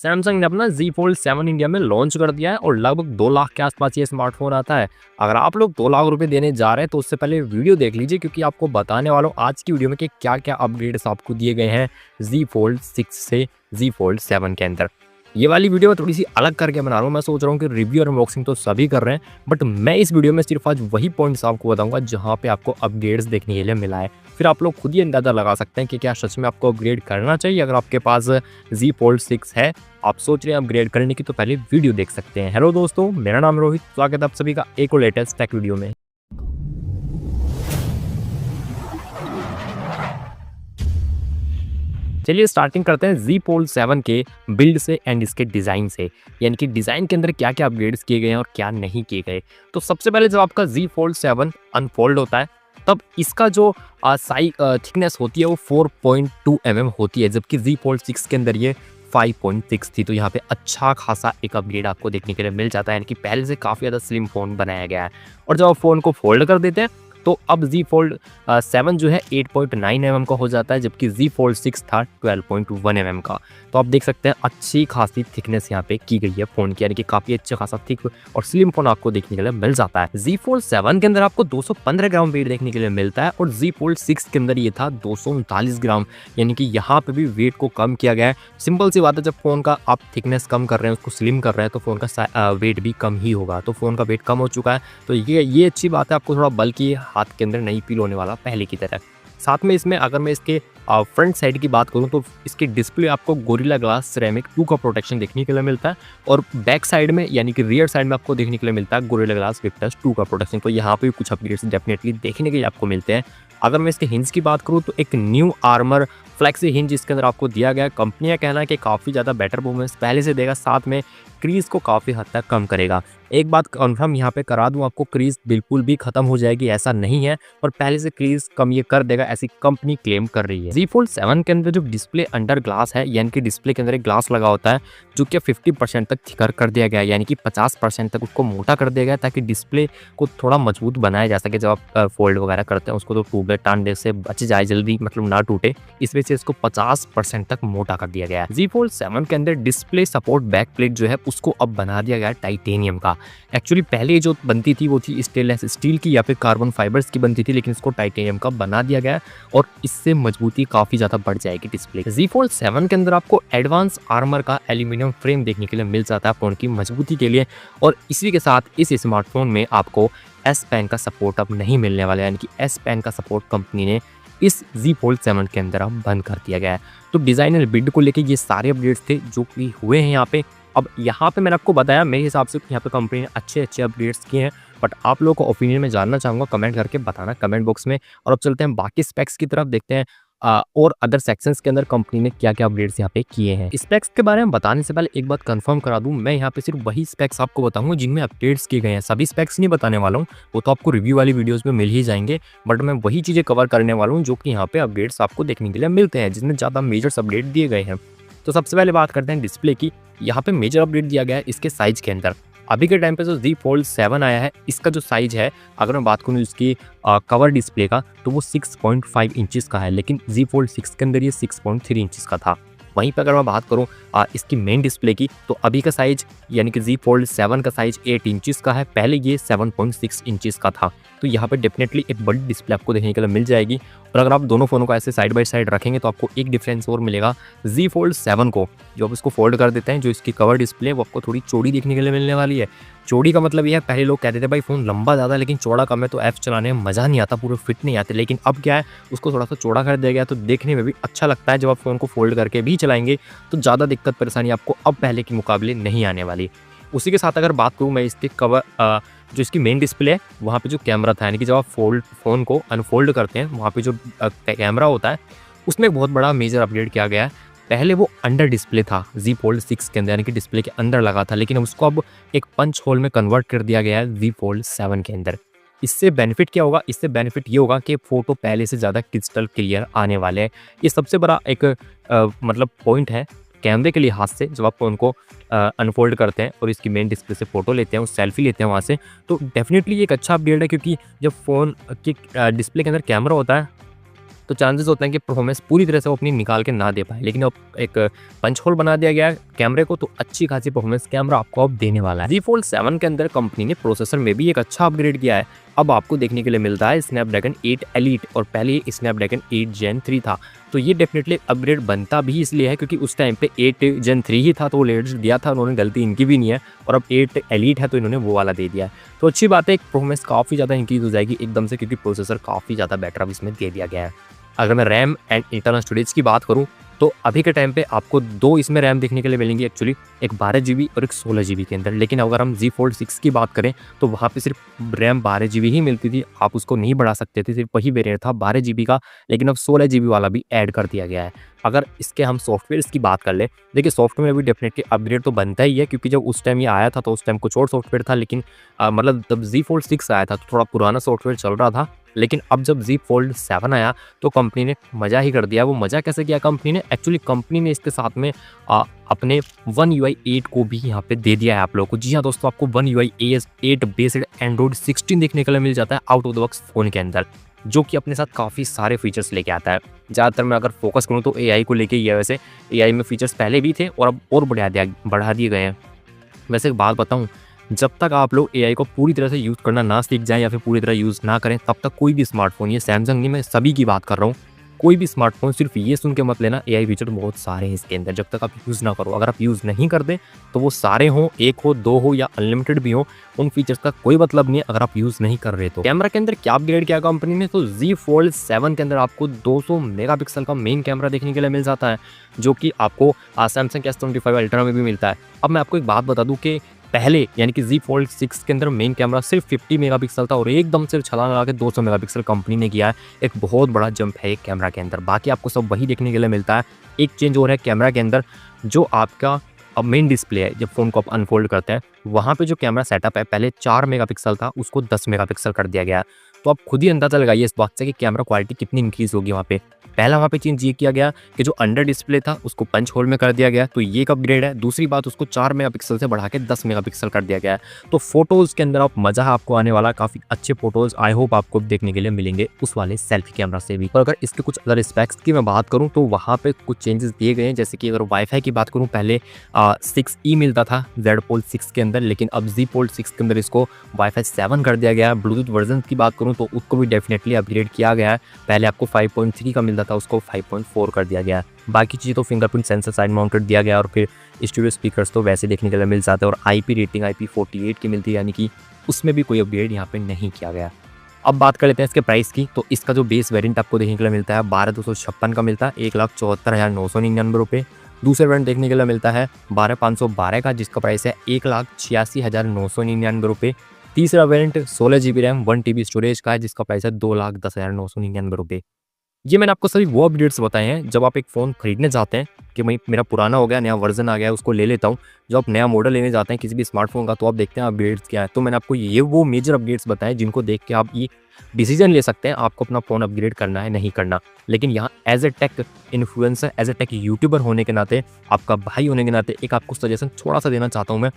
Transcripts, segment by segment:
Samsung ने अपना Z Fold 7 India में लॉन्च कर दिया है और लगभग 2 लाख के आसपास ये स्मार्टफोन आता है। अगर आप लोग 2 लाख रुपए देने जा रहे हैं तो उससे पहले वीडियो देख लीजिए, क्योंकि आपको बताने वाला हूँ आज की वीडियो में कि क्या-क्या अपग्रेड्स आपको दिए गए हैं Z Fold 6 से Z Fold 7 के अंदर। ये वाली वीडियो मैं थोड़ी-सी अलग करके बना रहा हूँ। मैं सोच रहा हूँ कि रिव्यू और अनबॉक्सिंग तो सभी कर रहे हैं, बट मैं इस वीडियो में सिर्फ आज वही पॉइंट्स आपको बताऊँगा जहाँ पे आपको अपग्रेड्स देखने के लिए मिला है। फिर आप लोग खुद ही अंदाज़ा लगा सकते हैं कि क्या सच में आपको अपग्रेड करना चाहिए। अगर आपके पास Z Fold 6 है, आप सोच रहे हैं अपग्रेड करने की, तो पहले वीडियो देख सकते हैं। हेलो दोस्तों, मेरा नाम रोहित, स्वागत है आप सभी का एक और लेटेस्ट टेक वीडियो में। चलिए स्टार्टिंग करते हैं Z Fold 7 के बिल्ड से एंड इसके डिज़ाइन से, यानी कि डिज़ाइन के अंदर क्या क्या अपग्रेड्स किए गए हैं और क्या नहीं किए गए। तो सबसे पहले जब आपका Z Fold 7 अनफोल्ड होता है तब इसका जो थिकनेस होती है वो 4.2 mm होती है, जबकि Z Fold 6 के अंदर ये 5.6 थी। तो यहाँ पे अच्छा खासा एक अपग्रेड आपको देखने के लिए मिल जाता है, यानी कि पहले से काफ़ी ज़्यादा स्लिम फ़ोन बनाया गया है। और जब आप फ़ोन को फोल्ड कर देते हैं तो अब Z Fold 7 जो है 8.9 mm का हो जाता है, जबकि Z Fold 6 था 12.1 mm का। तो आप देख सकते हैं अच्छी खासी थिकनेस यहाँ पे की गई है फ़ोन की, यानी कि काफ़ी अच्छा खासा थिक और स्लिम फ़ोन आपको देखने के लिए मिल जाता है। Z Fold 7 के अंदर आपको 215 ग्राम वेट देखने के लिए मिलता है और Z Fold 6 के अंदर ये था 239 ग्राम, यानी कि यहाँ पे भी वेट को कम किया गया है। सिंपल सी बात है, जब फ़ोन का आप थिकनेस कम कर रहे हैं, उसको स्लिम कर रहे हैं, तो फ़ोन का वेट भी कम ही होगा। तो फ़ोन का वेट कम हो चुका है, तो ये अच्छी बात है। आपको थोड़ा बल्कि हाथ के अंदर नहीं फील होने वाला पहले की तरह। साथ में इसमें अगर मैं इसके फ्रंट साइड की बात करूं तो इसकी डिस्प्ले आपको गोरिल्ला ग्लास सिरेमिक 2 का प्रोटेक्शन देखने के लिए मिलता है और बैक साइड में यानी कि रियर साइड में आपको देखने के लिए मिलता है गोरिल्ला ग्लास विक्टस 2 का प्रोटेक्शन। तो यहाँ पे कुछ अपग्रेड्स डेफिनेटली देखने के लिए आपको मिलते हैं। अगर मैं इसके हिंज की बात करूँ तो एक न्यू आर्मर फ्लेक्सी हिंज इसके अंदर आपको दिया गया है। कंपनी का कहना है कि काफ़ी ज़्यादा बेटर परफॉर्मेंस पहले से देगा, साथ में क्रीज को काफ़ी हद तक कम करेगा। एक बात कंफर्म यहाँ पे करा दूँ आपको, क्रीज बिल्कुल भी खत्म हो जाएगी ऐसा नहीं है, और पहले से क्रीज कम ये कर देगा ऐसी कंपनी क्लेम कर रही है। Z Fold 7 के अंदर जो डिस्प्ले अंडर ग्लास है, यानी कि डिस्प्ले के अंदर एक ग्लास लगा होता है जो कि 50% तक थिकर कर दिया गया है, यानी कि 50% तक उसको मोटा कर दिया गया ताकि डिस्प्ले को थोड़ा मजबूत बनाया जा सके। जब आप फोल्ड वगैरह करते हैं उसको तो टूटे टांडे से बच जाए जल्दी, मतलब ना टूटे, इस वजह से इसको 50% तक मोटा कर दिया गया है। Z Fold 7 के अंदर डिस्प्ले सपोर्ट बैक प्लेट जो है उसको अब बना दिया गया है टाइटेनियम का। एक्चुअली पहले जो बनती थी वो थी स्टेनलेस स्टील की या फिर कार्बन फाइबर्स की बनती थी, लेकिन इसको टाइटेनियम का बना दिया गया है और इससे मजबूती काफ़ी ज़्यादा बढ़ जाएगी डिस्प्ले। Z Fold 7 के अंदर आपको एडवांस आर्मर का एल्यूमिनियम फ्रेम देखने के लिए मिल जाता है फ़ोन की मजबूती के लिए, और इसी के साथ इस स्मार्टफोन में आपको S Pen का सपोर्ट अब नहीं मिलने वाला है, यानी कि S Pen का सपोर्ट कंपनी ने इस Z Fold 7 के अंदर अब बंद कर दिया गया है। तो डिज़ाइनर बिल्ड को लेके ये सारे अपडेट्स थे जो कि हुए हैं यहाँ पे। अब यहाँ पे मैंने आपको बताया, मेरे हिसाब से यहाँ पे कंपनी ने अच्छे अपडेट्स किए हैं, बट आप लोगों को ओपिनियन में जानना चाहूँगा, कमेंट करके बताना कमेंट बॉक्स में। और अब चलते हैं बाकी स्पेक्स की तरफ, देखते हैं और अदर सेक्शंस के अंदर कंपनी ने क्या-क्या अपडेट्स यहाँ पे किए हैं। स्पेक्स के बारे में बताने से पहले एक बात कंफर्म करा दूं, मैं यहाँ पे सिर्फ वही स्पेक्स आपको बताऊंगा जिनमें अपडेट्स किए गए हैं। सभी स्पेक्स नहीं बताने वाला हूँ, वो तो आपको रिव्यू वाली वीडियोस में मिल ही जाएंगे, बट मैं वही चीज़ें कवर करने वाला हूँ जो कि यहाँ पे अपडेट्स आपको देखने के लिए मिलते हैं, जिसमें ज़्यादा मेजर्स अपडेट दिए गए हैं। तो सबसे पहले बात करते हैं डिस्प्ले की। यहाँ पे मेजर अपडेट दिया गया है इसके साइज के अंदर। अभी के टाइम पे जो Z Fold 7 आया है, इसका जो साइज है, अगर मैं बात करूँ इसकी कवर डिस्प्ले का, तो वो 6.5 इंचेस का है, लेकिन Z Fold 6 के अंदर ये 6.3 इंचेस का था। वहीं पर अगर मैं बात करूँ इसकी मेन डिस्प्ले की, तो अभी का साइज यानी कि Z Fold 7 का साइज 8 इंचेस का है, पहले ये 7.6 इंचेस का था। तो यहाँ पे डेफिनेटली एक बड़ी डिस्प्ले आपको देखने के लिए मिल जाएगी। और अगर आप दोनों फ़ोनों को ऐसे साइड बाय साइड रखेंगे तो आपको एक डिफरेंस और मिलेगा। Z Fold 7 को जो आप इसको फोल्ड कर देते हैं, जो इसकी कवर डिस्प्ले है वो आपको थोड़ी चौड़ी देखने के लिए मिलने वाली है। चौड़ी का मतलब ये है, पहले लोग कहते थे भाई फ़ोन लंबा ज़्यादा लेकिन चौड़ा कम है तो ऐप चलाने में मज़ा नहीं आता, पूरे फिट नहीं आते, लेकिन अब क्या है, उसको थोड़ा सा चौड़ा कर दिया गया तो देखने में भी अच्छा लगता है। जब आप फ़ोन को फोल्ड करके भी चलाएंगे तो ज़्यादा दिक्कत परेशानी आपको अब पहले के मुकाबले नहीं आने वाली। उसी के साथ अगर बात करूँ मैं इसके कवर जो इसकी मेन डिस्प्ले है वहाँ पे जो कैमरा था, यानी कि जब आप फ़ोन को अनफोल्ड करते हैं वहाँ पे जो कैमरा होता है उसमें बहुत बड़ा मेजर अपडेट किया गया है। पहले वो अंडर डिस्प्ले था Z Fold 6 के अंदर, यानी कि डिस्प्ले के अंदर लगा था, लेकिन उसको अब एक पंच होल में कन्वर्ट कर दिया गया है Z Fold 7 के अंदर। इससे बेनिफिट क्या होगा? इससे बेनिफिट ये होगा कि फ़ोटो पहले से ज़्यादा क्रिस्टल क्लियर आने वाले हैं। ये सबसे बड़ा एक मतलब पॉइंट है कैमरे के लिहाज से। जब आप फ़ोन को अनफोल्ड करते हैं और इसकी मेन डिस्प्ले से फ़ोटो लेते हैं, उस सेल्फी लेते हैं वहाँ से, तो डेफिनेटली ये एक अच्छा अपडेट है, क्योंकि जब फ़ोन की डिस्प्ले के अंदर कैमरा होता है तो चांसेस होते हैं कि परफॉर्मेंस पूरी तरह से वो अपनी निकाल के ना दे पाए। लेकिन अब एक पंच होल बना दिया गया है कैमरे को, तो अच्छी खासी परफॉर्मेंस कैमरा आपको अब देने वाला है। Z Fold 7 के अंदर कंपनी ने प्रोसेसर में भी एक अच्छा अपग्रेड किया है। अब आपको देखने के लिए मिलता है स्नैपड्रैगन 8 एलीट, और पहले ये स्नैपड्रैगन 8 Gen 3 था। तो ये डेफिनेटली अपग्रेड बनता भी इसलिए है क्योंकि उस टाइम पे 8 Gen 3 ही था, तो वो लेटेस्ट दिया था, उन्होंने गलती इनकी भी नहीं है। और अब 8 एलीट है तो इन्होंने वो वाला दे दिया है। तो अच्छी बात है, परफॉर्मेंस काफ़ी ज़्यादा इंक्रीज हो जाएगी एकदम से, क्योंकि प्रोसेसर काफ़ी ज़्यादा बेटर अब इसमें दे दिया गया है। अगर मैं रैम एंड इंटरनल स्टोरेज की बात करूँ तो अभी के टाइम पे आपको 2 इसमें रैम देखने के लिए मिलेंगी एक्चुअली, एक 12 GB और एक 16 GB के अंदर। लेकिन अगर हम Z Fold 6 की बात करें तो वहाँ पे सिर्फ रैम 12 GB ही मिलती थी, आप उसको नहीं बढ़ा सकते थे, सिर्फ वही वेरिएंट था 12 GB का। लेकिन अब 16 GB वाला भी ऐड कर दिया गया है। अगर इसके हम सॉफ्टवेयर की बात कर ले, देखिए सॉफ्टवेयर में भी डेफिनेटली अपग्रेड तो बनता ही है, क्योंकि जब उस टाइम ये आया था तो उस टाइम कुछ और सॉफ्टवेयर था। लेकिन मतलब जब Z Fold 6 आया था तो थोड़ा पुराना सॉफ्टवेयर चल रहा था। लेकिन अब जब Z Fold 7 आया तो कंपनी ने मज़ा ही कर दिया। वो मज़ा कैसे किया कंपनी ने, एक्चुअली कंपनी ने इसके साथ में अपने One UI 8 को भी यहाँ पे दे दिया है आप लोगों को। जी हाँ दोस्तों, आपको One UI 8 बेस्ड एंड्रॉइड 16 देखने के लिए मिल जाता है out of the box phone के अंदर, जो कि अपने साथ काफ़ी सारे फीचर्स लेके आता है। ज़्यादातर मैं अगर फोकस करूँ तो AI को लेके ही है। वैसे AI में फीचर्स पहले भी थे और अब और बढ़ा दिए गए हैं। वैसे एक बात बताऊँ, जब तक आप लोग AI को पूरी तरह से यूज़ करना ना सीख जाएँ या फिर पूरी तरह यूज़ ना करें, तब तक कोई भी स्मार्टफ़ोन, ये सैमसंग नहीं, मैं सभी की बात कर रहा हूँ, कोई भी स्मार्टफ़ोन सिर्फ ये सुन के मत लेना AI फीचर बहुत सारे हैं इसके अंदर, जब तक आप यूज़ ना करो। अगर आप यूज़ नहीं करते तो वो सारे हों, 1 हो, 2 हो या अनलिमिटेड भी हो, उन फीचर्स का कोई मतलब नहीं है अगर आप यूज़ नहीं कर रहे तो। कैमरा के अंदर क्या अपग्रेड किया कंपनी ने, तो Z Fold 7 के अंदर आपको 200 मेगापिक्सल का मेन कैमरा देखने के लिए मिल जाता है, जो कि आपको सैमसंग S25 अल्ट्रा में भी मिलता है। अब मैं आपको एक बात बता दूँ कि पहले यानी कि Z Fold 6 के अंदर मेन कैमरा सिर्फ 50 मेगापिक्सल था और एकदम से छलांग लगा के 200 मेगापिक्सल कंपनी ने किया है। एक बहुत बड़ा जंप है एक कैमरा के अंदर। बाकी आपको सब वही देखने के लिए मिलता है। एक चेंज हो रहा है कैमरा के अंदर, जो आपका अब मेन डिस्प्ले है, जब फ़ोन को आप अनफोल्ड करते हैं, वहाँ पे जो कैमरा सेटअप है पहले 4 मेगापिक्सल था, उसको 10 मेगापिक्सल कर दिया गया है। तो आप खुद ही अंदाज़ा लगाइए इस बात से कि कैमरा क्वालिटी कितनी इंक्रीज़ होगी वहाँ पे। पहला वहाँ पे चेंज ये किया गया कि जो अंडर डिस्प्ले था उसको पंच होल में कर दिया गया, तो ये एक अपग्रेड है। दूसरी बात, उसको 4 मेगापिक्सल से बढ़ा के 10 मेगापिक्सल कर दिया गया है। तो फोटोज़ के अंदर आप मज़ा आपको आने वाला, काफ़ी अच्छे फोटोज़ आई होप आपको देखने के लिए मिलेंगे उस वाले सेल्फी कैमरा से भी। और अगर इसके कुछ अदर स्पेक्स की मैं बात करूँ तो वहाँ पे कुछ चेंजेस दिए गए हैं। जैसे कि अगर वाईफाई की बात करूँ, पहले 6E मिलता था Z Fold 6 के अंदर, लेकिन अब Z Fold 6 के अंदर इसको वाईफाई 7 कर दिया गया है। ब्लूटूथ वर्जन की बात करूँ तो उसको भी डेफिनेटली अपग्रेड किया गया है। पहले आपको 5.3 का मिलता था, उसको 5.4 कर दिया गया है। बाकी चीज़ें तो फिंगरप्रिंट सेंसर साइड माउंटेड दिया गया, और फिर स्टूडियो स्पीकर्स तो वैसे देखने के लिए मिल जाते हैं, और IP रेटिंग IP48 की मिलती है, यानी कि उसमें भी कोई अपग्रेड यहाँ पे नहीं किया गया। अब बात कर लेते हैं इसके प्राइस की। तो इसका जो बेस वेरिएंट आपको देखने के लिए मिलता है 12,256 का मिलता है, 1,74,999 रुपये। दूसरे वेरिएंट देखने के लिए मिलता है 12,512 का, जिसका प्राइस है 1,86,999 रुपये। तीसरा variant 16 GB RAM 1 TB storage का है, जिसका प्राइस है 2,10,999 रुपये। ये मैंने आपको सभी वो अपडेट्स बताए हैं जब आप एक फ़ोन खरीदने जाते हैं कि भाई मेरा पुराना हो गया, नया वर्जन आ गया है, उसको ले लेता हूँ। जब आप नया मॉडल लेने जाते हैं किसी भी स्मार्टफोन का, तो आप देखते हैं अपडेट्स क्या है। तो मैंने आपको ये वो मेजर अपडेट्स बताए जिनको देख के आप ये डिसीजन ले सकते हैं आपको अपना फ़ोन अपग्रेड करना है नहीं करना। लेकिन यहाँ as a tech influencer, as a tech YouTuber होने के नाते, आपका भाई होने के नाते एक आपको सजेशन थोड़ा सा देना चाहता हूँ मैं।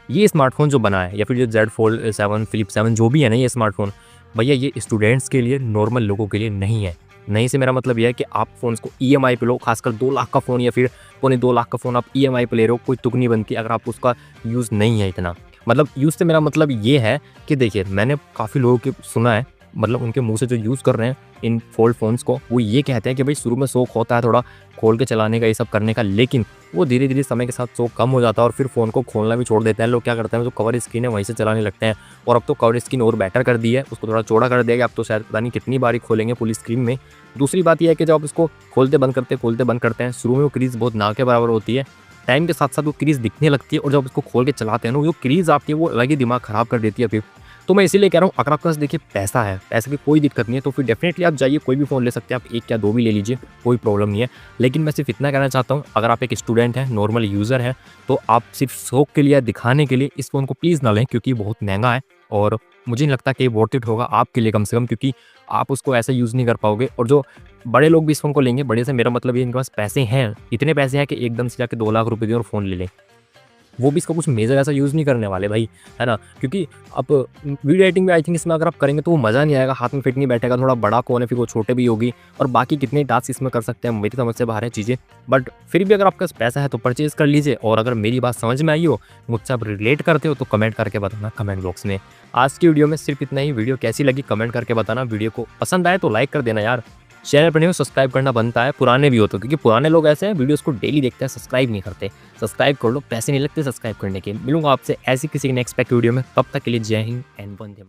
ये स्मार्टफोन जो बना है, या फिर जो Z Fold 7 Flip 7 जो भी है ना, ये स्मार्टफोन भैया ये स्टूडेंट्स के लिए, नॉर्मल लोगों के लिए नहीं है। नहीं से मेरा मतलब यह है कि आप फ़ोन्स को EMI पे लो, खासकर 2 लाख का फ़ोन या फिर 2.25 लाख का फ़ोन आप EMI पे ले रहे हो, कोई तुक नहीं बनती अगर आप उसका यूज़ नहीं है इतना। मतलब यूज़ से मेरा मतलब ये है कि देखिए, मैंने काफ़ी लोगों के सुना है, मतलब उनके मुंह से जो यूज़ कर रहे हैं इन फोल्ड फ़ोन्स को, वो ये कहते हैं कि भाई शुरू में शौक होता है थोड़ा खोल के चलाने का, ये सब करने का, लेकिन वो धीरे धीरे समय के साथ शौक कम हो जाता है और फिर फ़ोन को खोलना भी छोड़ देते हैं। लोग क्या करते हैं, जो कवर स्क्रीन है वहीं से चलाने लगते हैं। और अब तो कवर स्क्रीन और बेटर कर दी है, उसको थोड़ा चौड़ा कर दिया, अब तो शायद पता नहीं कितनी बारी खोलेंगे फुल स्क्रीन में। दूसरी बात यह है कि जब आप इसको खोलते बंद करते हैं, शुरू में वो क्रीज़ बहुत ना के बराबर होती है, टाइम के साथ साथ वो क्रीज़ दिखने लगती है, और जब इसको खोल के चलाते हैं ना, वो क्रीज़ आपकी वो अलग ही दिमाग ख़राब कर देती है फिर। तो मैं इसीलिए कह रहा हूँ, अगर आपके पास देखिए पैसा है, पैसे की कोई दिक्कत नहीं है, तो फिर डेफिनेटली आप जाइए, कोई भी फ़ोन ले सकते हैं आप, 1 या 2 भी ले लीजिए, कोई प्रॉब्लम नहीं है। लेकिन मैं सिर्फ इतना कहना चाहता हूँ, अगर आप एक स्टूडेंट हैं, नॉर्मल यूज़र हैं, तो आप सिर्फ शौक के लिए, दिखाने के लिए इस फ़ोन को प्लीज़ ना लें, क्योंकि बहुत महंगा है और मुझे नहीं लगता कि वर्थ इट होगा आपके लिए कम से कम, क्योंकि आप उसको ऐसे यूज़ नहीं कर पाओगे। और जो बड़े लोग भी इस फ़ोन को लेंगे, बड़े से मेरा मतलब ये, इनके पास पैसे हैं, इतने पैसे हैं कि एकदम से जाके 2 लाख रुपए दें और फ़ोन ले लें। वो भी इसका कुछ मेजर ऐसा यूज़ नहीं करने वाले भाई, है ना? क्योंकि अब वीडियो एडिटिंग में आई थिंक इसमें अगर आप करेंगे तो वो मज़ा नहीं आएगा, हाथ में फिट नहीं बैठेगा, थोड़ा बड़ा फ़ोन है फिर वो छोटे भी होगी और बाकी कितने टास्क इसमें कर सकते हैं, मेरी समझ से बाहर है चीज़ें। बट फिर भी अगर आपके पास पैसा है तो परचेज़ कर लीजिए, और अगर मेरी बात समझ में आई हो, मुझसे आप रिलेट करते हो तो कमेंट करके बताना कमेंट बॉक्स में। आज की वीडियो में सिर्फ इतना ही। वीडियो कैसी लगी कमेंट करके बताना। वीडियो को पसंद आए तो लाइक कर देना यार। चैनल पर नहीं हो सब्सक्राइब करना बनता है, पुराने भी हो तो, क्योंकि पुराने लोग ऐसे हैं वीडियोस को डेली देखते हैं, सब्सक्राइब नहीं करते। सब्सक्राइब कर लो, पैसे नहीं लगते सब्सक्राइब करने के। मिलूंगा आपसे ऐसी किसी नेक्स्ट पैक वीडियो में, तब तक के लिए जय हिंद एंड वंदे मातरम।